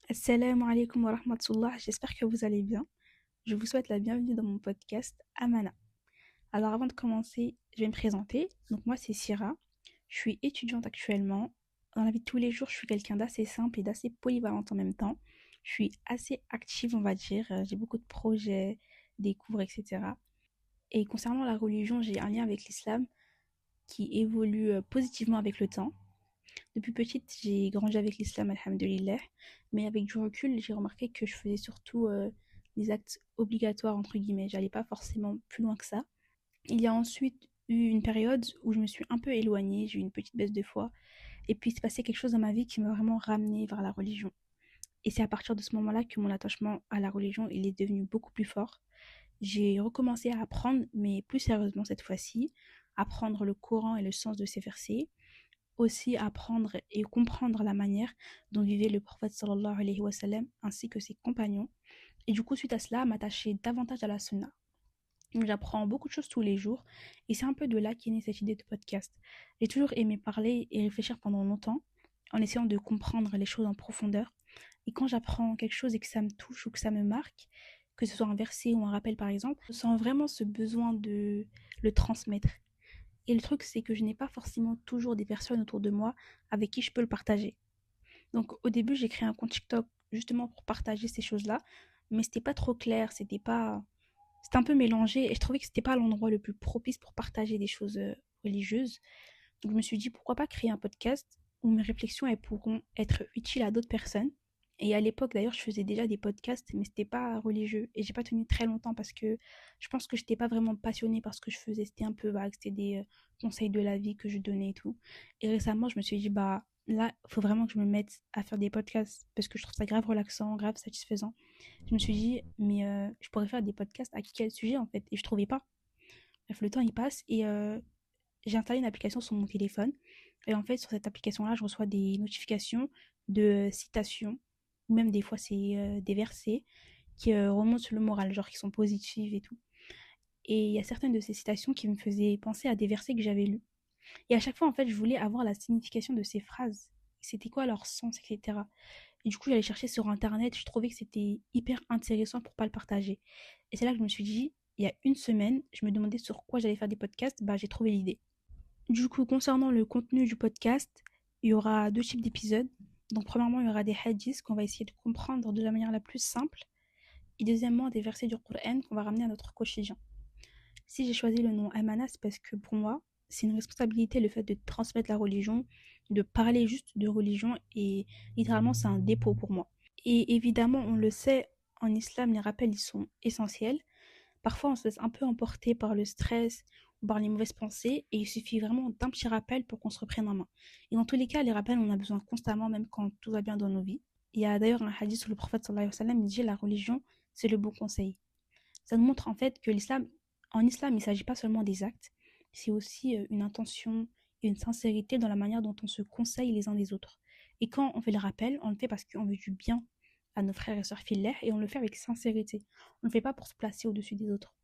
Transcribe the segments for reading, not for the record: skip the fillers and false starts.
Assalamu alaikum wa rahmatullah, j'espère que vous allez bien. Je vous souhaite la bienvenue dans mon podcast Amana. Alors avant de commencer, je vais me présenter. Donc moi c'est Syrah, je suis étudiante actuellement. Dans la vie de tous les jours, je suis quelqu'un d'assez simple et d'assez polyvalente en même temps. Je suis assez active on va dire, j'ai beaucoup de projets, des cours, etc. Et concernant la religion, j'ai un lien avec l'islam qui évolue positivement avec le temps. Depuis petite, j'ai grandi avec l'islam, alhamdulillah, mais avec du recul, j'ai remarqué que je faisais surtout des actes obligatoires, entre guillemets. J'allais pas forcément plus loin que ça. Il y a ensuite eu une période où je me suis un peu éloignée, j'ai eu une petite baisse de foi, et puis il s'est passé quelque chose dans ma vie qui m'a vraiment ramenée vers la religion. Et c'est à partir de ce moment-là que mon attachement à la religion, il est devenu beaucoup plus fort. J'ai recommencé à apprendre, mais plus sérieusement cette fois-ci, apprendre le Coran et le sens de ces versets, aussi apprendre et comprendre la manière dont vivait le prophète sallallahu alayhi wa sallam ainsi que ses compagnons. Et du coup, suite à cela, m'attacher davantage à la sunna. Donc, j'apprends beaucoup de choses tous les jours et c'est un peu de là qu'est née cette idée de podcast. J'ai toujours aimé parler et réfléchir pendant longtemps en essayant de comprendre les choses en profondeur. Et quand j'apprends quelque chose et que ça me touche ou que ça me marque, que ce soit un verset ou un rappel par exemple, je sens vraiment ce besoin de le transmettre. Et le truc, c'est que je n'ai pas forcément toujours des personnes autour de moi avec qui je peux le partager. Donc au début, j'ai créé un compte TikTok justement pour partager ces choses-là, mais c'était pas trop clair, c'était un peu mélangé et je trouvais que c'était pas l'endroit le plus propice pour partager des choses religieuses. Donc je me suis dit pourquoi pas créer un podcast où mes réflexions elles pourront être utiles à d'autres personnes. Et à l'époque d'ailleurs, je faisais déjà des podcasts, mais c'était pas religieux et j'ai pas tenu très longtemps parce que je pense que j'étais pas vraiment passionnée par ce que je faisais, c'était un peu vague, c'était des conseils de la vie que je donnais et tout. Et récemment, je me suis dit bah là, faut vraiment que je me mette à faire des podcasts parce que je trouve ça grave relaxant, grave satisfaisant. Je me suis dit mais je pourrais faire des podcasts à quel sujet en fait et je trouvais pas. Bref, le temps il passe et j'ai installé une application sur mon téléphone. Et en fait, sur cette application-là, je reçois des notifications de citations, ou même des fois, c'est des versets qui remontent sur le moral, genre qui sont positives et tout. Et il y a certaines de ces citations qui me faisaient penser à des versets que j'avais lus. Et à chaque fois, en fait, je voulais avoir la signification de ces phrases. C'était quoi leur sens, etc. Et du coup, j'allais chercher sur Internet. Je trouvais que c'était hyper intéressant pour pas le partager. Et c'est là que je me suis dit, il y a une semaine, je me demandais sur quoi j'allais faire des podcasts. Bah, j'ai trouvé l'idée. Du coup, concernant le contenu du podcast, il y aura deux types d'épisodes. Donc, premièrement, il y aura des hadiths qu'on va essayer de comprendre de la manière la plus simple. Et deuxièmement, des versets du Coran qu'on va ramener à notre quotidien. Si j'ai choisi le nom Amana, c'est parce que pour moi, c'est une responsabilité le fait de transmettre la religion, de parler juste de religion et littéralement, c'est un dépôt pour moi. Et évidemment, on le sait, en islam, les rappels, ils sont essentiels. Parfois, on se laisse un peu emporter par le stress ou par les mauvaises pensées et il suffit vraiment d'un petit rappel pour qu'on se reprenne en main. Et dans tous les cas, les rappels, on en a besoin constamment, même quand tout va bien dans nos vies. Il y a d'ailleurs un hadith où le prophète sallallahu alayhi wa sallam il dit la religion, c'est le bon conseil. Ça nous montre en fait que en islam, il ne s'agit pas seulement des actes, c'est aussi une intention et une sincérité dans la manière dont on se conseille les uns des autres. Et quand on fait le rappel, on le fait parce qu'on veut du bien à nos frères et sœurs filaires et on le fait avec sincérité. On ne le fait pas pour se placer au-dessus des autres.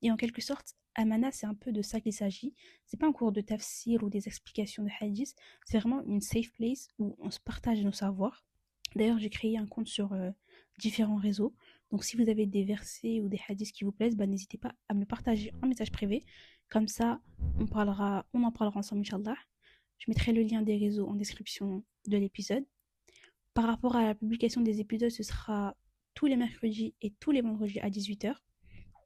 Et en quelque sorte, Amana, c'est un peu de ça qu'il s'agit. C'est pas un cours de tafsir ou des explications de hadith, c'est vraiment une safe place où on se partage nos savoirs. D'ailleurs, j'ai créé un compte sur différents réseaux. Donc, si vous avez des versets ou des hadiths qui vous plaisent, bah, n'hésitez pas à me le partager en message privé. Comme ça, on en parlera ensemble, Inch'Allah. Je mettrai le lien des réseaux en description de l'épisode. Par rapport à la publication des épisodes, ce sera tous les mercredis et tous les vendredis à 18h.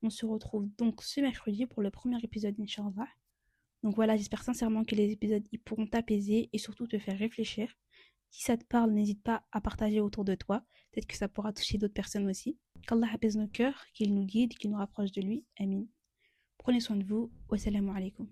On se retrouve donc ce mercredi pour le premier épisode, Inch'Allah. Donc voilà, j'espère sincèrement que les épisodes ils pourront t'apaiser et surtout te faire réfléchir. Si ça te parle, n'hésite pas à partager autour de toi. Peut-être que ça pourra toucher d'autres personnes aussi. Qu'Allah apaise nos cœurs, qu'il nous guide, qu'il nous rapproche de lui. Amin. Prenez soin de vous. Wassalamu alaikum.